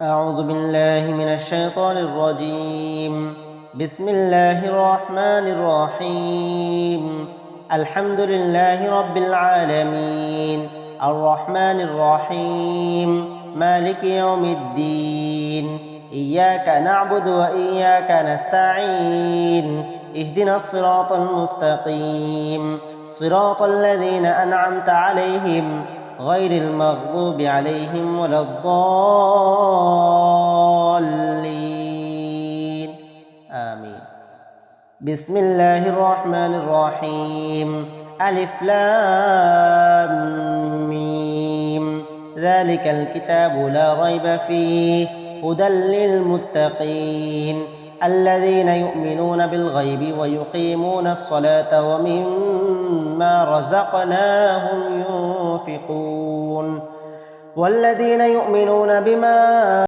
أعوذ بالله من الشيطان الرجيم. بسم الله الرحمن الرحيم. الحمد لله رب العالمين الرحمن الرحيم مالك يوم الدين. إياك نعبد وإياك نستعين. اهدنا الصراط المستقيم صراط الذين أنعمت عليهم غير المغضوب عليهم ولا الضالين آمين. بسم الله الرحمن الرحيم. ألف لام ميم. ذلك الكتاب لا ريب فيه هدى للمتقين الذين يؤمنون بالغيب ويقيمون الصلاة ومما رزقناهم ينفقون والذين يؤمنون بما